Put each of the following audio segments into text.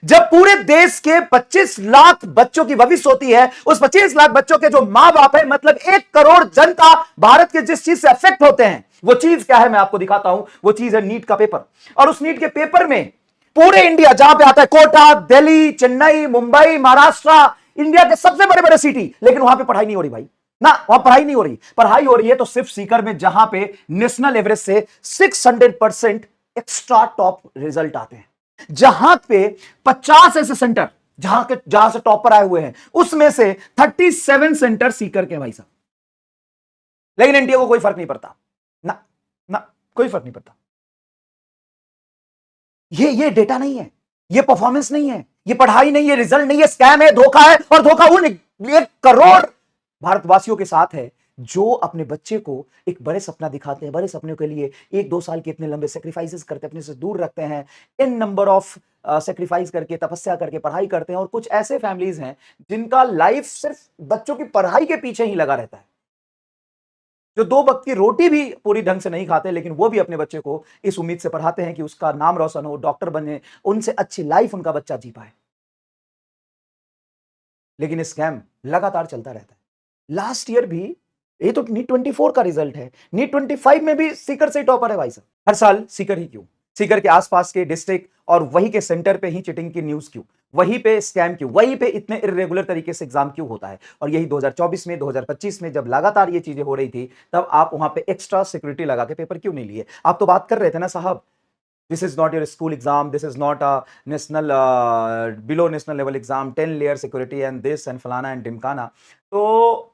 जब पूरे देश के 25 लाख बच्चों की भविष्य होती है, उस 25 लाख बच्चों के जो मां बाप है, मतलब 1 करोड़ जनता भारत के जिस चीज से अफेक्ट होते हैं, वो चीज क्या है मैं आपको दिखाता हूं। वो चीज है नीट का पेपर। और उस नीट के पेपर में पूरे इंडिया जहां पे आता है, कोटा, दिल्ली, चेन्नई, मुंबई, महाराष्ट्र, इंडिया के सबसे बड़े बड़े सिटी, लेकिन वहां पे पढ़ाई नहीं हो रही भाई ना, वहां पढ़ाई नहीं हो रही। पढ़ाई हो रही है तो सिर्फ सीकर में, जहां पे नेशनल एवरेज से 600% एक्स्ट्रा टॉप रिजल्ट आते हैं। जहां पे 50 ऐसे सेंटर जहां से टॉपर आए हुए हैं, उसमें से 37 सेंटर सीकर के भाई साहब। लेकिन एनटीए को कोई फर्क नहीं पड़ता ना, ना कोई फर्क नहीं पड़ता। ये डेटा नहीं है, ये परफॉर्मेंस नहीं है, ये पढ़ाई नहीं है, रिजल्ट नहीं है, स्कैम है, धोखा है। और धोखा उन 1 करोड़ भारतवासियों के साथ है जो अपने बच्चे को एक बड़े सपना दिखाते हैं, बड़े सपने के लिए 1-2 साल के इतने लंबे सेक्रीफाइसेस करते हैं, अपने से दूर रखते हैं, इन नंबर ऑफ सेक्रीफाइस करके, तपस्या करके पढ़ाई करते हैं। और कुछ ऐसे फैमिलीज हैं जिनका लाइफ सिर्फ बच्चों की पढ़ाई के पीछे ही लगा रहता है, जो 2 वक्त की रोटी भी पूरी ढंग से नहीं खाते, लेकिन वो भी अपने बच्चे को इस उम्मीद से पढ़ाते हैं कि उसका नाम रोशन हो, डॉक्टर बने, उनसे अच्छी लाइफ उनका बच्चा जी पाए। लेकिन स्कैम लगातार चलता रहता है। लास्ट ईयर भी, ये तो नीट 24 का रिजल्ट है, नीट 25 में भी सीकर से टॉपर है भाई साहब। हर साल सीकर ही क्यों? सीकर के आसपास के डिस्ट्रिक्ट और वही के सेंटर पे ही चिटिंग की न्यूज क्यों? वहीं पे स्कैम क्यों? वहीं पे इतने इरेगुलर तरीके से एग्जाम क्यों होता है? और यही 2024 में, 2025 में जब लगातार ये चीजें हो रही थी, तब आप वहां पे एक्स्ट्रा सिक्योरिटी लगा के पेपर क्यों नहीं लिए? आप तो बात कर रहे थे ना साहब, this is not your school exam, this is not a national below national level exam, 10 layer security and this and फलाना and ढिमकाना। तो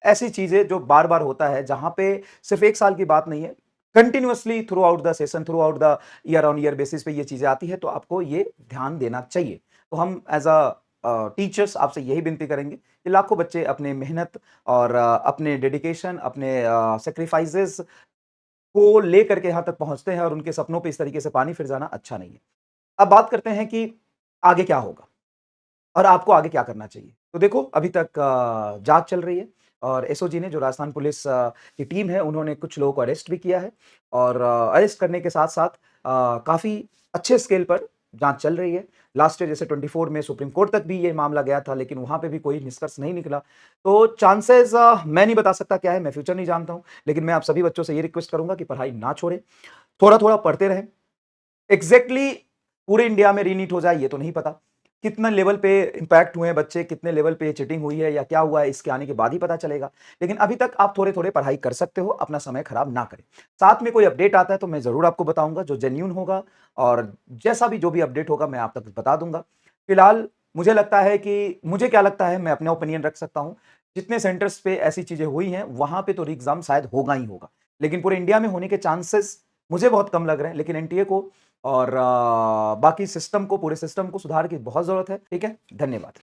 ऐसी चीजें जो बार बार होता है, जहां पे सिर्फ 1 साल की बात नहीं है, continuously through out the session, through out the year on year basis पे ये चीजें आती है, तो आपको ये ध्यान देना चाहिए। तो हम एज अ टीचर्स आपसे यही विनती करेंगे कि लाखों बच्चे अपने मेहनत और अपने डेडिकेशन, अपने सेक्रीफाइसेस को लेकर के यहाँ तक पहुँचते हैं, और उनके सपनों पे इस तरीके से पानी फिर जाना अच्छा नहीं है। अब बात करते हैं कि आगे क्या होगा और आपको आगे क्या करना चाहिए। तो देखो, अभी तक जाँच चल रही है, और एसओजी ने, जो राजस्थान पुलिस की टीम है, उन्होंने कुछ लोगों को अरेस्ट भी किया है, और अरेस्ट करने के साथ-साथ काफ़ी अच्छे स्केल पर जाँच चल रही है। लास्ट ईयर जैसे 24 में सुप्रीम कोर्ट तक भी ये मामला गया था, लेकिन वहाँ पे भी कोई निष्कर्ष नहीं निकला। तो चांसेस मैं नहीं बता सकता क्या है, मैं फ्यूचर नहीं जानता हूँ, लेकिन मैं आप सभी बच्चों से ये रिक्वेस्ट करूँगा कि पढ़ाई ना छोड़ें, थोड़ा-थोड़ा पढ़ते रहें। एग्ज़ैक्टली पूरे इंडिया में रीनीट हो जाए ये तो नहीं पता। कितना लेवल पे इम्पैक्ट हुए हैं बच्चे, कितने लेवल पे चीटिंग हुई है या क्या हुआ है, इसके आने के बाद ही पता चलेगा। लेकिन अभी तक आप थोड़े-थोड़े पढ़ाई कर सकते हो, अपना समय खराब ना करें। साथ में कोई अपडेट आता है तो मैं ज़रूर आपको बताऊँगा, जो जेन्युइन होगा, और जैसा भी जो भी अपडेट होगा मैं आप तक बता दूँगा। फिलहाल मुझे लगता है कि, मुझे क्या लगता है, मैं अपना ओपिनियन रख सकता हूँ। जितने सेंटर्स पे ऐसी चीज़ें हुई हैं, वहाँ पे तो री-एग्ज़ाम शायद होगा ही होगा। लेकिन पूरे इंडिया में होने के चांसेस मुझे बहुत कम लग रहे हैं। लेकिन एनटीए को और बाकी सिस्टम को, पूरे सिस्टम को सुधार की बहुत ज़रूरत है। ठीक है? धन्यवाद।